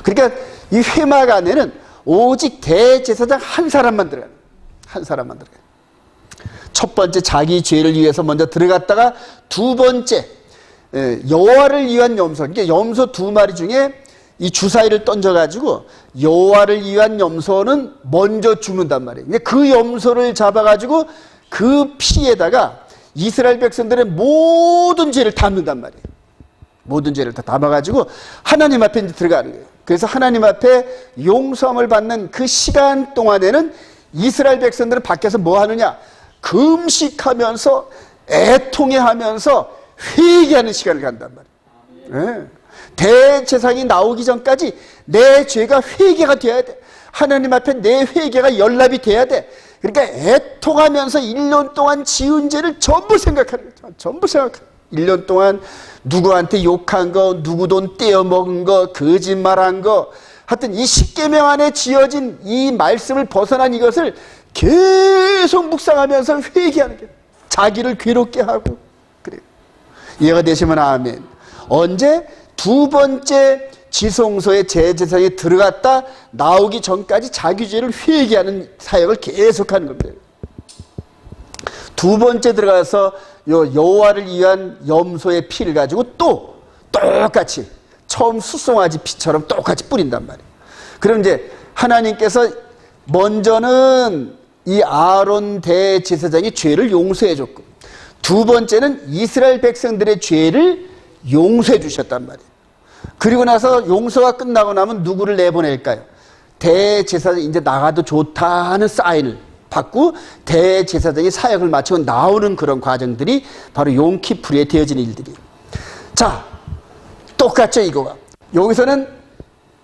그러니까 이 회막 안에는 오직 대제사장 한 사람만 들어가요. 한 사람만 들어가요. 첫 번째 자기 죄를 위해서 먼저 들어갔다가 2번째 여호와를 위한 염소. 그러니까 염소 2마리 중에 이 주사위를 던져가지고 여호와를 위한 염소는 먼저 죽는단 말이에요. 그 염소를 잡아가지고 그 피에다가 이스라엘 백성들의 모든 죄를 담는단 말이에요. 모든 죄를 다 담아가지고 하나님 앞에 이제 들어가는 거예요. 그래서 하나님 앞에 용서함을 받는 그 시간 동안에는 이스라엘 백성들은 밖에서 뭐 하느냐? 금식하면서 애통해하면서 회개하는 시간을 간단 말이에요. 네. 대제사장이 나오기 전까지 내 죄가 회개가 돼야 돼. 하나님 앞에 내 회개가 연락이 돼야 돼. 그러니까 애통하면서 1년 동안 지은 죄를 전부 생각하는 거죠. 전부 생각하는 거예요. 1년 동안 누구한테 욕한 거, 누구 돈 떼어먹은 거, 거짓말한 거, 하여튼 이 십계명 안에 지어진 이 말씀을 벗어난 이것을 계속 묵상하면서 회개하는 거예요. 자기를 괴롭게 하고 그래요. 이해가 되시면 아멘. 언제? 2번째 지성소에 제사장에 들어갔다 나오기 전까지 자기 죄를 회개하는 사역을 계속하는 겁니다. 2번째 들어가서 여호와를 위한 염소의 피를 가지고 또 똑같이 처음 숫송아지 피처럼 똑같이 뿌린단 말이에요. 그럼 이제 하나님께서 먼저는 이 아론 대제사장이 죄를 용서해 줬고 2번째는 이스라엘 백성들의 죄를 용서해 주셨단 말이에요. 그리고 나서 용서가 끝나고 나면 누구를 내보낼까요? 대제사장이 이제 나가도 좋다 하는 사인을 받고 대제사장이 사역을 마치고 나오는 그런 과정들이 바로 용키푸르에 되어지는 일들이에요. 자, 똑같죠 이거가. 여기서는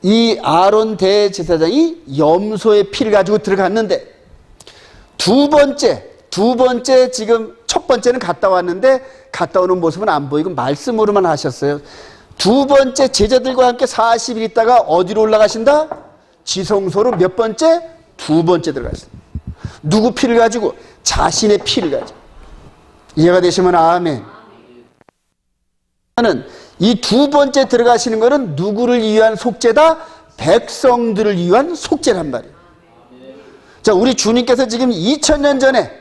이 아론 대제사장이 염소의 피를 가지고 들어갔는데 두 번째 지금 첫 번째는 갔다 왔는데 갔다 오는 모습은 안 보이고 말씀으로만 하셨어요. 두 번째 제자들과 함께 40일 있다가 어디로 올라가신다? 지성소로 몇 번째? 두 번째 들어갔어요. 누구 피를 가지고? 자신의 피를 가지고. 이해가 되시면 아멘. 이 두 번째 들어가시는 것은 누구를 위한 속죄다? 백성들을 위한 속죄란 말이에요. 자, 우리 주님께서 지금 2000년 전에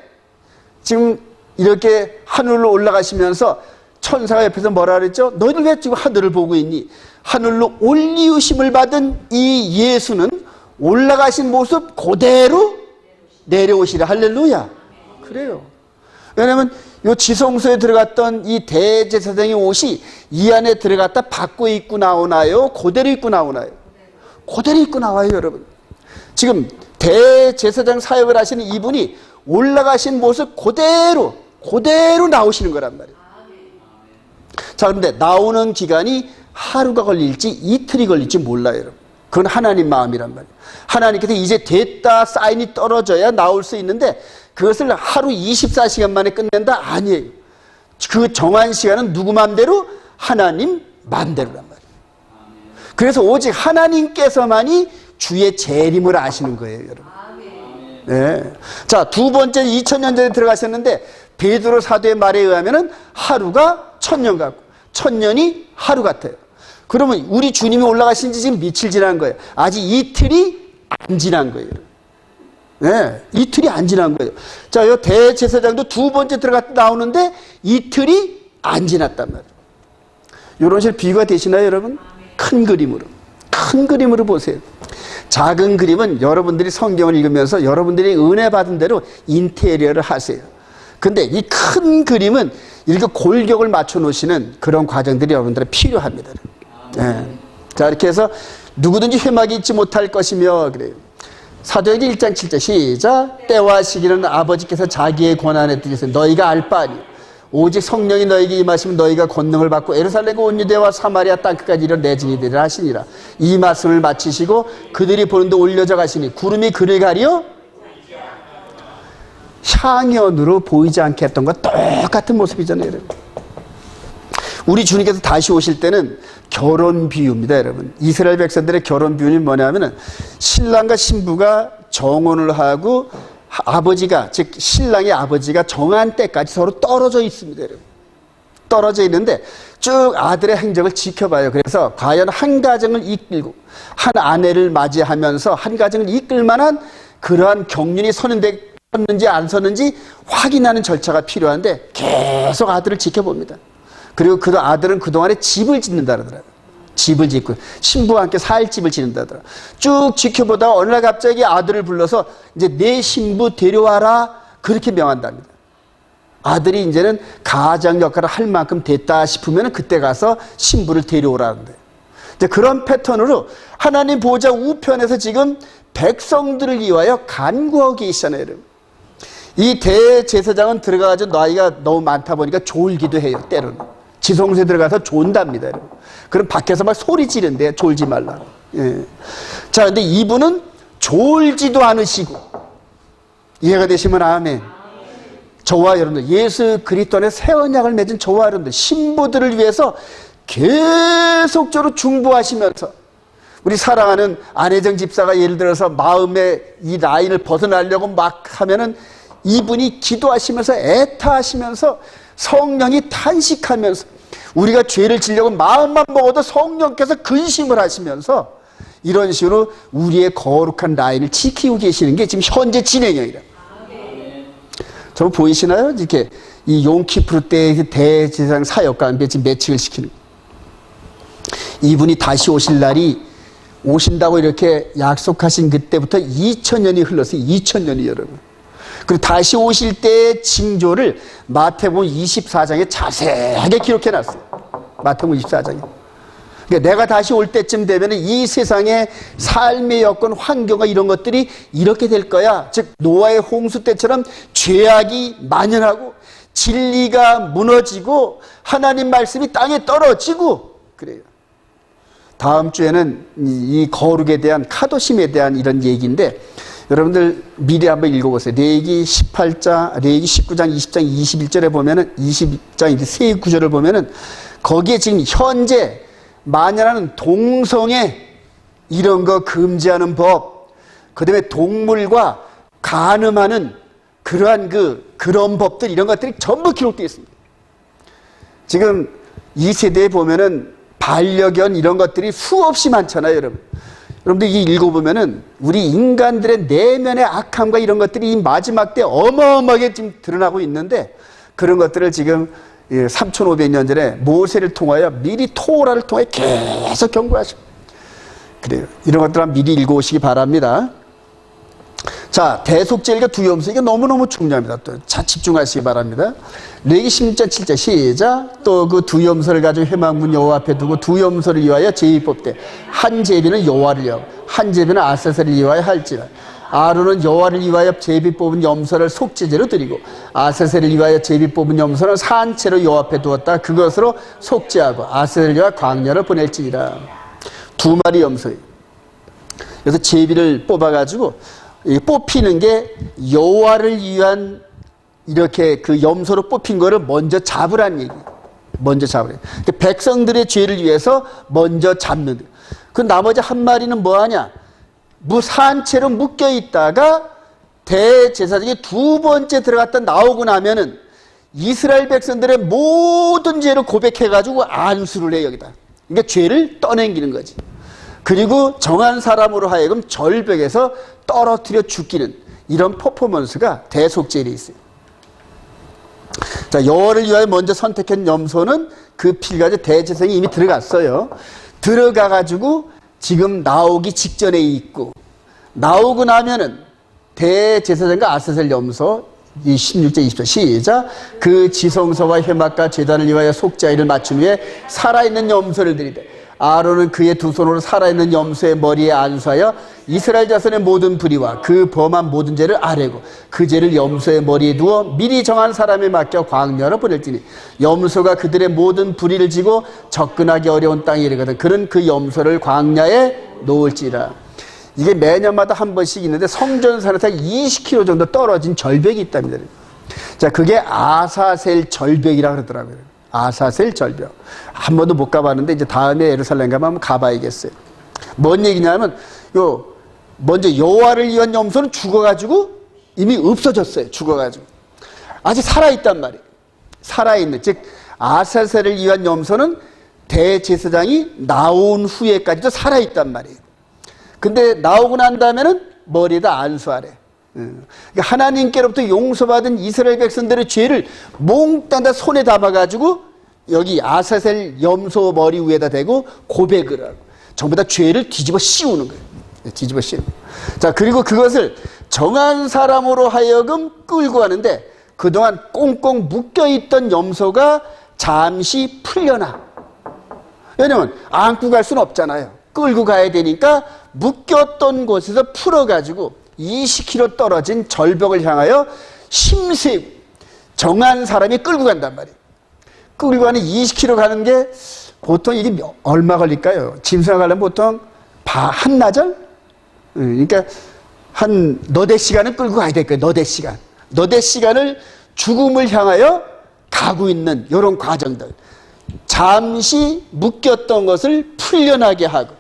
지금 이렇게 하늘로 올라가시면서 천사가 옆에서 뭐라 그랬죠? 너희들 왜 지금 하늘을 보고 있니? 하늘로 올리우심을 받은 이 예수는 올라가신 모습 그대로 내려오시라. 할렐루야. 그래요. 왜냐하면 이 지성소에 들어갔던 이 대제사장의 옷이 이 안에 들어갔다 바꿔 입고 나오나요? 그대로 입고 나오나요? 그대로 입고 나와요, 여러분. 지금 대제사장 사역을 하시는 이분이 올라가신 모습 그대로 나오시는 거란 말이에요. 자, 그런데 나오는 기간이 하루가 걸릴지 이틀이 걸릴지 몰라요, 여러분. 그건 하나님 마음이란 말이에요. 하나님께서 이제 됐다 사인이 떨어져야 나올 수 있는데 그것을 하루 24시간 만에 끝낸다? 아니에요. 그 정한 시간은 누구 마음대로? 하나님 마음대로란 말이에요. 그래서 오직 하나님께서만이 주의 재림을 아시는 거예요, 여러분. 네. 자, 두 번째 2000년 전에 들어가셨는데 베드로 사도의 말에 의하면은 하루가 1000년 같고 1000년이 하루 같아요. 그러면 우리 주님이 올라가신 지 지금 며칠 지난 거예요? 아직 이틀이 안 지난 거예요. 네, 이틀이 안 지난 거예요. 자, 이 대제사장도 두 번째 들어갔다 나오는데 이틀이 안 지났단 말이에요. 이런 식으로 비유가 되시나요, 여러분? 큰 그림으로 보세요. 작은 그림은 여러분들이 성경을 읽으면서 여러분들이 은혜 받은 대로 인테리어를 하세요. 근데 이 큰 그림은 이렇게 골격을 맞춰 놓으시는 그런 과정들이 여러분들이 필요합니다. 네. 자, 이렇게 해서 누구든지 회막이 잊지 못할 것이며 그래요. 사도행전 1장 7절 시작. 때와 시기는 아버지께서 자기의 권한에 두셔서 너희가 알 바 아니요 오직 성령이 너희에게 임하시면 너희가 권능을 받고 예루살렘과 온 유대와 사마리아 땅끝까지 이런 내 증인이 되리라 하시니라. 이 말씀을 마치시고 그들이 보는데 올려져 가시니 구름이 그를 가리어 향연으로 보이지 않게 했던 것 똑같은 모습이잖아요, 여러분. 우리 주님께서 다시 오실 때는 결혼 비유입니다, 여러분. 이스라엘 백성들의 결혼 비유는 뭐냐면은 신랑과 신부가 정혼을 하고 아버지가, 즉 신랑의 아버지가 정한 때까지 서로 떨어져 있습니다, 여러분. 떨어져 있는데 쭉 아들의 행적을 지켜봐요. 그래서 과연 한 가정을 이끌고 한 아내를 맞이하면서 한 가정을 이끌 만한 그러한 경륜이 섰는지 안 섰는지 확인하는 절차가 필요한데 계속 아들을 지켜봅니다. 그리고 그 아들은 그동안에 집을 짓는다 그러더라고요. 집을 짓고 신부와 함께 살 집을 짓는다 하더라고요. 쭉 지켜보다가 어느 날 갑자기 아들을 불러서 이제 내 신부 데려와라 그렇게 명한답니다. 아들이 이제는 가장 역할을 할 만큼 됐다 싶으면 그때 가서 신부를 데려오라는데, 이제 그런 패턴으로 하나님 보호자 우편에서 지금 백성들을 위하여 간구하고 계시잖아요, 여러분. 이 대제사장은 들어가가지고 나이가 너무 많다 보니까 졸기도 해요, 때로는. 지성소에 들어가서 존답니다, 여러분. 그럼 밖에서 막 소리 지른대, 졸지 말라. 예. 자, 근데 이분은 졸지도 않으시고, 이해가 되시면 아멘. 저와 여러분들, 예수 그리스도 안에 새 언약을 맺은 저와 여러분들, 신부들을 위해서 계속적으로 중보하시면서, 우리 사랑하는 안혜정 집사가 예를 들어서 마음의 이 라인을 벗어나려고 막 하면은 이분이 기도하시면서 애타하시면서 성령이 탄식하면서 우리가 죄를 지려고 마음만 먹어도 성령께서 근심을 하시면서 이런 식으로 우리의 거룩한 라인을 지키고 계시는 게 지금 현재 진행형이라. 저거 보이시나요? 이렇게 이 용키푸르 때의 대제사장 사역과 함께 지금 매칭을 시키는. 이분이 다시 오실 날이 오신다고 이렇게 약속하신 그때부터 2000년이 흘렀어요. 2000년이 여러분. 그리고 다시 오실 때의 징조를 마태복음 24장에 자세하게 기록해 놨어요. 마태복음 24장에. 그러니까 내가 다시 올 때쯤 되면 이 세상의 삶의 여건, 환경과 이런 것들이 이렇게 될 거야. 즉 노아의 홍수 때처럼 죄악이 만연하고 진리가 무너지고 하나님 말씀이 땅에 떨어지고 그래요. 다음 주에는 이 거룩에 대한, 카도심에 대한 이런 얘기인데 여러분들 미리 한번 읽어보세요. 레위기 18장, 레위기 19장, 20장, 21절에 보면은 20장 세 구절을 보면은 거기에 지금 현재 만연하는 동성애 이런 거 금지하는 법, 그다음에 동물과 간음하는 그러한 그런 법들 이런 것들이 전부 기록되어 있습니다. 지금 이 세대에 보면은 반려견 이런 것들이 수없이 많잖아요, 여러분. 여러분들 이 읽어보면은 우리 인간들의 내면의 악함과 이런 것들이 이 마지막 때 어마어마하게 지금 드러나고 있는데 그런 것들을 지금 3,500년 전에 모세를 통하여 미리 토라를 통해 계속 경고하시고 그래요. 이런 것들 한번 미리 읽어오시기 바랍니다. 자, 대속죄일과 두염소 이게 너무너무 중요합니다. 또 자 집중하시기 바랍니다. 레위기 16장 7절 시작. 또 그 두염소를 가지고 회막문 여호와 앞에 두고 두염소를 위하여 제비 뽑되 한 제비는 여호와를 위하여 한 제비는 아사셀을 위하여 할지라. 아론은 여호와를 위하여 제비 뽑은 염소를 속죄제로 드리고 아사셀을 위하여 제비 뽑은 염소는 산채로 여호와 앞에 두었다. 그것으로 속죄하고 아사셀을 위하여 광야를 보낼지니라. 두 마리 염소예요. 그래서 제비를 뽑아가지고 뽑히는 게 여호와를 위한 이렇게 그 염소로 뽑힌 거를 먼저 잡으라는 얘기. 먼저 잡으래. 백성들의 죄를 위해서 먼저 잡는. 그 나머지 한 마리는 뭐 하냐? 산채로 묶여 있다가 대제사장이 두 번째 들어갔다 나오고 나면은 이스라엘 백성들의 모든 죄를 고백해가지고 안수를 해 여기다. 그러니까 죄를 떠넘기는 거지. 그리고 정한 사람으로 하여금 절벽에서 떨어뜨려 죽이는 이런 퍼포먼스가 대속죄에 있어요. 자, 여호와를 위하여 먼저 선택한 염소는 그 피를 가지고 대제사장이 이미 들어갔어요. 들어가가지고 지금 나오기 직전에 있고 나오고 나면은 대제사장과 아사셀 염소 이 16절 20절 시작. 그 지성소와 회막과 제단을 위하여 속죄일을 맞춘 후에 살아있는 염소를 드리되 아론은 그의 두 손으로 살아있는 염소의 머리에 안수하여 이스라엘 자손의 모든 불의와 그 범한 모든 죄를 아뢰고 그 죄를 염소의 머리에 두어 미리 정한 사람에 맡겨 광야로 보낼지니 염소가 그들의 모든 불의를 지고 접근하기 어려운 땅에 이르거든 그는 그 염소를 광야에 놓을지라. 이게 매년마다 한 번씩 있는데 성전산에서 20km 정도 떨어진 절벽이 있답니다. 자, 그게 아사셀 절벽이라 그러더라고요. 아사셀 절벽. 한 번도 못 가봤는데 이제 다음에 예루살렘 가면 한번 가봐야겠어요. 뭔 얘기냐면 먼저 여호와를 위한 염소는 죽어가지고 이미 없어졌어요. 죽어가지고 아직 살아있단 말이에요. 살아있는, 즉 아사셀을 위한 염소는 대제사장이 나온 후에까지도 살아있단 말이에요. 근데 나오고 난 다음에는 머리에다 안수하래. 그러니까 하나님께로부터 용서받은 이스라엘 백성들의 죄를 몽땅 다 손에 담아가지고 여기 아사셀 염소 머리 위에다 대고 고백을 하고 전부 다 죄를 뒤집어 씌우는 거예요. 뒤집어 씌우는 거예요. 자, 그리고 그것을 정한 사람으로 하여금 끌고 가는데 그동안 꽁꽁 묶여있던 염소가 잠시 풀려나. 왜냐면 안고 갈 수는 없잖아요. 끌고 가야 되니까 묶였던 곳에서 풀어가지고 20km 떨어진 절벽을 향하여 심세고 정한 사람이 끌고 간단 말이에요. 끌고 가는 20km 가는 게 보통 이게 얼마 걸릴까요? 짐승을 가려면 보통 한나절? 그러니까 한 너댓 시간은 끌고 가야 될 거예요. 너댓 시간. 너댓 시간을 죽음을 향하여 가고 있는 이런 과정들. 잠시 묶였던 것을 풀려나게 하고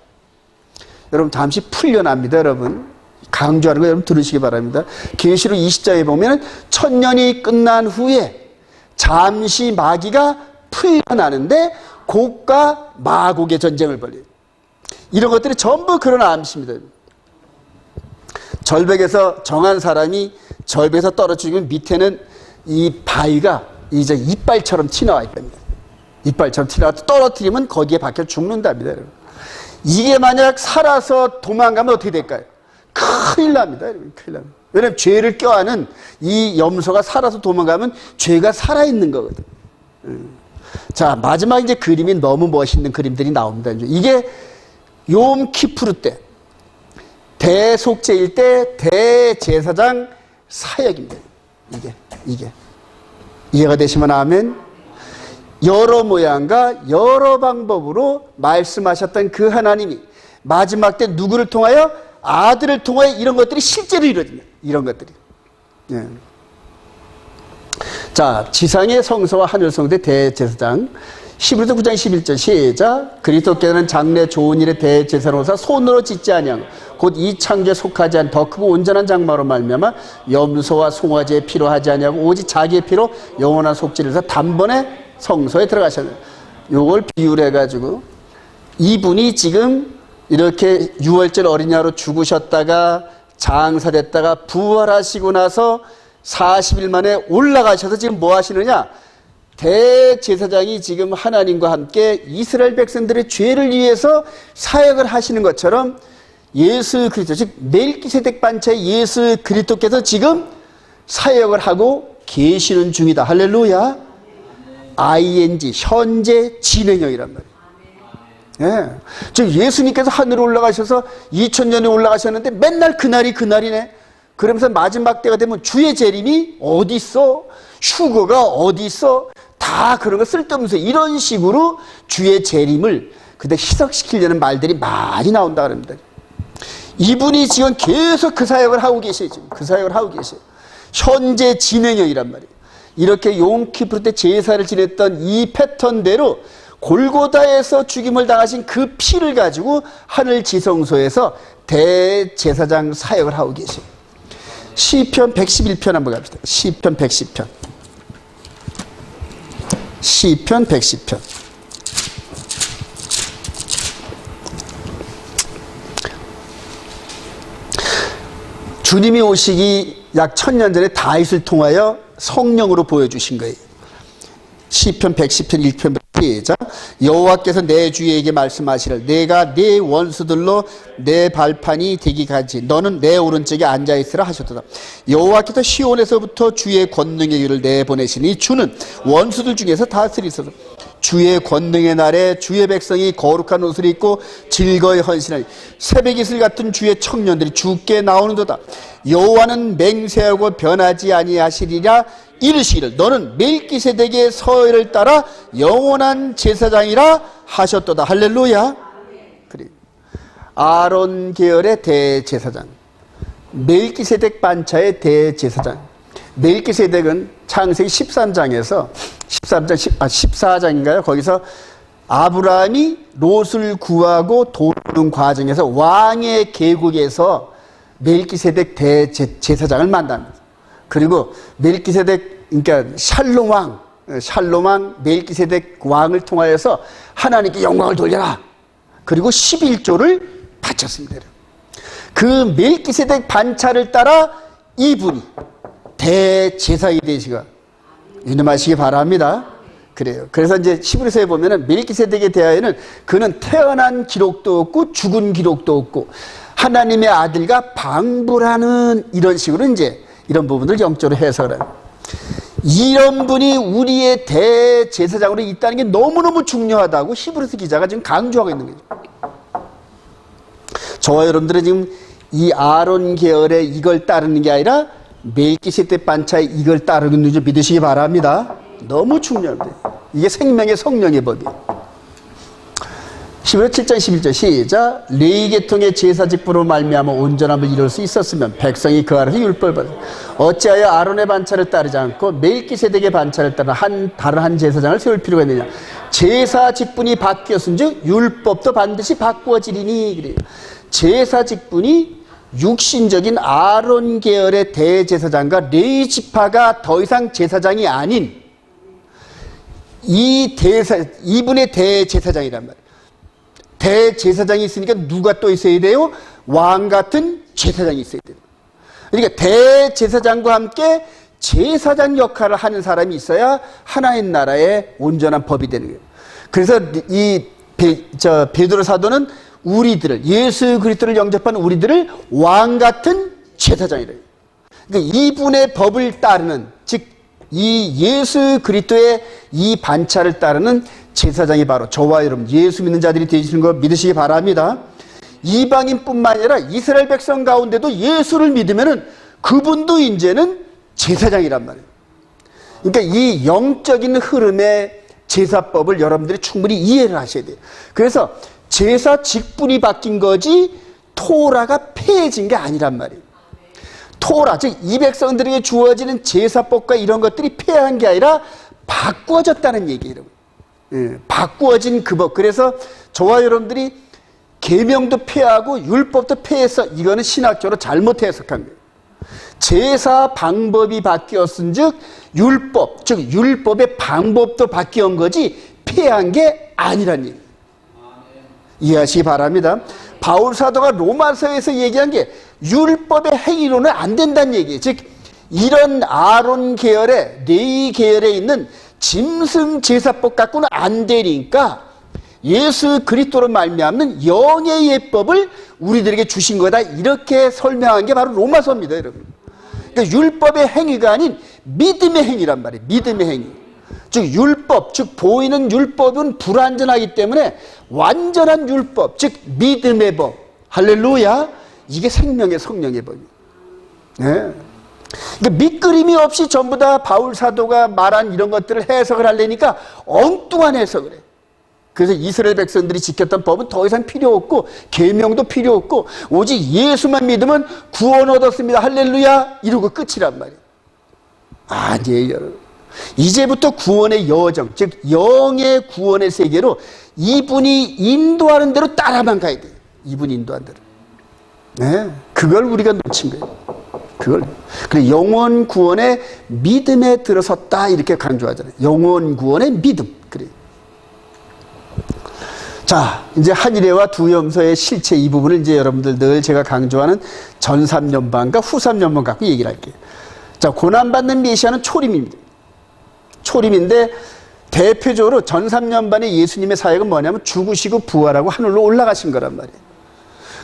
여러분 잠시 풀려납니다. 여러분 강조하는 거 여러분 들으시기 바랍니다. 계시록 20장에 보면 1000년이 끝난 후에 잠시 마귀가 풀려나는데 곡과 마곡의 전쟁을 벌여요. 이런 것들이 전부 그런 암시입니다. 절벽에서 정한 사람이 절벽에서 떨어지면 밑에는 이 바위가 이제 이빨처럼 튀어나와 있답니다. 이빨처럼 튀어나와서 떨어뜨리면 거기에 박혀 죽는답니다. 여러분. 이게 만약 살아서 도망가면 어떻게 될까요? 큰일 납니다. 여러분. 큰일 납니다. 왜냐하면 죄를 껴안은 이 염소가 살아서 도망가면 죄가 살아있는 거거든. 자, 마지막 이제 그림이 너무 멋있는 그림들이 나옵니다. 이게 욤 키푸르 때, 대속죄일 때 대제사장 사역입니다. 이게. 이해가 되시면 아멘. 여러 모양과 여러 방법으로 말씀하셨던 그 하나님이 마지막 때 누구를 통하여? 아들을 통하여 이런 것들이 실제로 이루어집니다. 이런 것들이. 예. 자, 지상의 성소와 하늘 성소의 대제사장. 히브리서 9장 11절 시작. 그리스도께서는 장래 좋은 일의 대제사로서 손으로 짓지 아니하고 곧 이 창조에 속하지 않은 더 크고 온전한 장막으로 말미암아 염소와 송아지의 피로 하지 아니하고 오직 자기의 피로 영원한 속죄를 해서 단번에 성소에 들어가셨네요. 요걸 비유를 해가지고 이분이 지금 이렇게 6월절 어린 양으로 죽으셨다가 장사됐다가 부활하시고 나서 40일 만에 올라가셔서 지금 뭐 하시느냐? 대제사장이 지금 하나님과 함께 이스라엘 백성들의 죄를 위해서 사역을 하시는 것처럼 예수 그리스도, 즉 멜기세덱 반차의 예수 그리스도께서 지금 사역을 하고 계시는 중이다. 할렐루야. ing, 현재 진행형이란 말이에요. 예. 즉 예수님께서 하늘에 올라가셔서 2000년에 올라가셨는데 맨날 그날이네. 그러면서 마지막 때가 되면 주의 재림이 어디 있어? 휴거가 어디 있어? 다 그런 거 쓸데없는 이런 식으로 주의 재림을 그때 희석시키려는 말들이 많이 나온다 그럽니다. 이분이 지금 계속 그 사역을 하고 계셔요. 지금 그 사역을 하고 계셔요. 현재 진행형이란 말이에요. 이렇게 욤키푸르 때 제사를 지냈던 이 패턴대로 골고다에서 죽임을 당하신 그 피를 가지고 하늘 지성소에서 대제사장 사역을 하고 계셔요. 시편 111편 한번 갑시다. 시편 110편. 시편 110편. 주님이 오시기 약 1000년 전에 다윗을 통하여 성령으로 보여주신 거예요. 시편 110편 1편 시작. 여호와께서 내 주에게 말씀하시를 내가 네 원수들로 내 발판이 되기 하지 너는 내 오른쪽에 앉아있으라 하셨도다. 여호와께서 시온에서부터 주의 권능의 일을 내보내시니 주는 원수들 중에서 다스리소서. 주의 권능의 날에 주의 백성이 거룩한 옷을 입고 즐거이 헌신하니 새벽 이슬 같은 주의 청년들이 주께 나오는도다. 여호와는 맹세하고 변하지 아니하시리라 이르시기를 너는 멜기세덱의 서열을 따라 영원한 제사장이라 하셨도다. 할렐루야. 그래. 아론 계열의 대제사장, 멜기세덱 반차의 대제사장. 멜기세덱은 창세기 13장에서 14장인가요? 거기서 아브라함이 롯을 구하고 도는 과정에서 왕의 계곡에서 멜기세덱 대제사장을 만납니다. 그리고 멜기세덱, 그러니까 샬롬 왕 멜기세덱 왕을 통하여서 하나님께 영광을 돌려라. 그리고 11조를 바쳤습니다. 그 멜기세덱 반차를 따라 이분이 대제사장이 되시가 유념하시기 바랍니다. 그래요. 그래서 이제 히브리서에 보면은 멜기세덱에 대하여는 그는 태어난 기록도 없고 죽은 기록도 없고 하나님의 아들과 방불하는 이런 식으로 이제 이런 부분을 영적으로 해석을 해요. 이런 분이 우리의 대제사장으로 있다는 게 너무너무 중요하다고 히브리서 기자가 지금 강조하고 있는 거죠. 저와 여러분들은 지금 이 아론 계열의 이걸 따르는 게 아니라 멜기세덱 반차의 이걸 따르는 줄 믿으시기 바랍니다. 너무 중요합니다. 이게 생명의 성령의 법이에요. 히브리서 7장 11절 시작. 레위 계통의 제사 직분으로 말미암아 온전함을 이룰 수 있었으면 백성이 그 아래서 율법을 받았다. 어찌하여 아론의 반차를 따르지 않고 멜기세덱의 반차를 따라 다른 한 제사장을 세울 필요가 있느냐. 제사 직분이 바뀌었은즉 율법도 반드시 바꾸어지리니. 그래요. 제사 직분이 육신적인 아론 계열의 대제사장과 레위 지파가 더 이상 제사장이 아닌 이분의 대제사장이란 말이에요. 대제사장이 있으니까 누가 또 있어야 돼요? 왕 같은 제사장이 있어야 돼요. 그러니까 대제사장과 함께 제사장 역할을 하는 사람이 있어야 하나님 나라의 온전한 법이 되는 거예요. 그래서 이 베드로 사도는 우리들을, 예수 그리스도를 영접한 우리들을 왕 같은 제사장이래요. 그러니까 이분의 법을 따르는, 즉 이 예수 그리스도의 이 반차를 따르는 제사장이 바로 저와 여러분 예수 믿는 자들이 되시는 거 믿으시기 바랍니다. 이방인뿐만 아니라 이스라엘 백성 가운데도 예수를 믿으면은 그분도 이제는 제사장이란 말이에요. 그러니까 이 영적인 흐름의 제사법을 여러분들이 충분히 이해를 하셔야 돼요. 그래서 제사 직분이 바뀐 거지 토라가 폐해진 게 아니란 말이에요. 토라, 즉 이 백성들에게 주어지는 제사법과 이런 것들이 폐한 게 아니라 바꾸어졌다는 얘기예요. 예, 바꾸어진 그 법. 그래서 저와 여러분들이 계명도 폐하고 율법도 폐해서 이거는 신학적으로 잘못 해석한 거예요. 제사 방법이 바뀌었은 즉 율법, 즉 율법의 방법도 바뀌었던 거지 폐한 게 아니란 얘기예요. 이해하시기 바랍니다. 바울 사도가 로마서에서 얘기한 게 율법의 행위로는 안 된다는 얘기예요. 즉 이런 아론 계열의 레위 계열에 있는 짐승 제사법 갖고는 안 되니까 예수 그리스도로 말미암는 영의 예법을 우리들에게 주신 거다, 이렇게 설명한 게 바로 로마서입니다, 여러분. 그러니까 율법의 행위가 아닌 믿음의 행위란 말이에요. 믿음의 행위. 즉 율법, 즉 보이는 율법은 불완전하기 때문에 완전한 율법, 즉 믿음의 법, 할렐루야, 이게 생명의 성령의 법이에요. 네. 그러니까 밑그림이 없이 전부 다 바울 사도가 말한 이런 것들을 해석을 하려니까 엉뚱한 해석을 해요. 그래서 이스라엘 백성들이 지켰던 법은 더 이상 필요 없고 계명도 필요 없고 오직 예수만 믿으면 구원 얻었습니다, 할렐루야, 이러고 끝이란 말이에요. 아니에요, 여러분. 이제부터 구원의 여정, 즉 영의 구원의 세계로 이분이 인도하는 대로 따라만 가야 돼요. 이분이 인도한 대로. 네, 그걸 우리가 놓친 거예요. 그걸. 그래, 영원 구원의 믿음에 들어섰다, 이렇게 강조하잖아요. 영원 구원의 믿음. 그래. 자, 이제 한일회와 두 염소의 실체, 이 부분을 이제 여러분들 늘 제가 강조하는 전 3년반과 후 3년반 갖고 얘기를 할게요. 자, 고난받는 메시아는 초림입니다. 초림인데 대표적으로 전 3년반의 예수님의 사역은 뭐냐면 죽으시고 부활하고 하늘로 올라가신 거란 말이에요.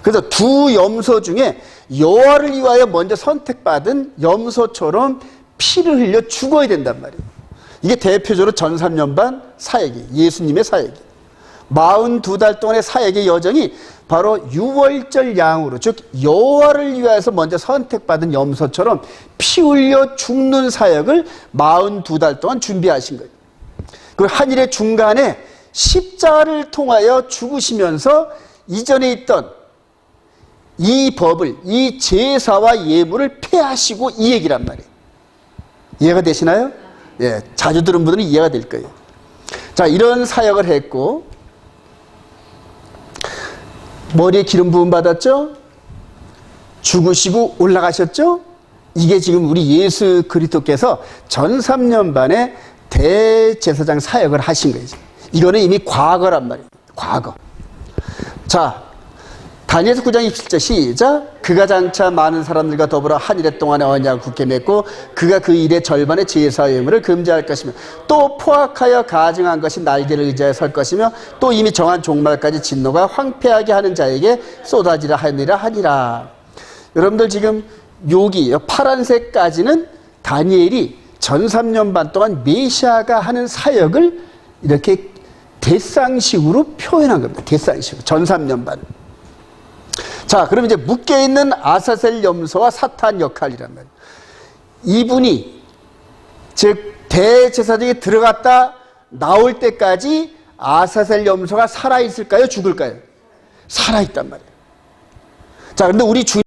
그래서 두 염소 중에 여호와를 위하여 먼저 선택받은 염소처럼 피를 흘려 죽어야 된단 말이에요. 이게 대표적으로 전 3년반 사역이에요. 예수님의 사역이에요. 42달 동안의 사역의 여정이 바로 유월절 양으로, 즉 여호와를 위하여서 먼저 선택받은 염소처럼 피 흘려 죽는 사역을 42달 동안 준비하신 거예요. 그리고 한일의 중간에 십자가를 통하여 죽으시면서 이전에 있던 이 법을, 이 제사와 예물을 폐하시고, 이 얘기란 말이에요. 이해가 되시나요? 예, 자주 들은 분들은 이해가 될 거예요. 자, 이런 사역을 했고 머리에 기름 부음 받았죠? 죽으시고 올라가셨죠? 이게 지금 우리 예수 그리스도께서 전 3년반의 대제사장 사역을 하신 거예요. 이거는 이미 과거란 말이에요. 과거. 자, 다니엘서 9장 27절 시작. 그가 장차 많은 사람들과 더불어 한 일해 동안에 언약을 굳게 맺고 그가 그 일의 절반의 제사 예물을 금지할 것이며 또 포악하여 가증한 것이 날개를 의지하여 설 것이며 또 이미 정한 종말까지 진노가 황폐하게 하는 자에게 쏟아지라 하니라. 여러분들 지금 여기 파란색까지는 다니엘이 전 3년 반 동안 메시아가 하는 사역을 이렇게 대상식으로 표현한 겁니다. 대상식으로 전 3년 반. 자, 그럼 이제 묶여있는 아사셀 염소와 사탄 역할이란 말이에요. 이분이 즉 대제사장에 들어갔다 나올 때까지 아사셀 염소가 살아있을까요? 죽을까요? 살아있단 말이에요. 자, 그런데 우리 주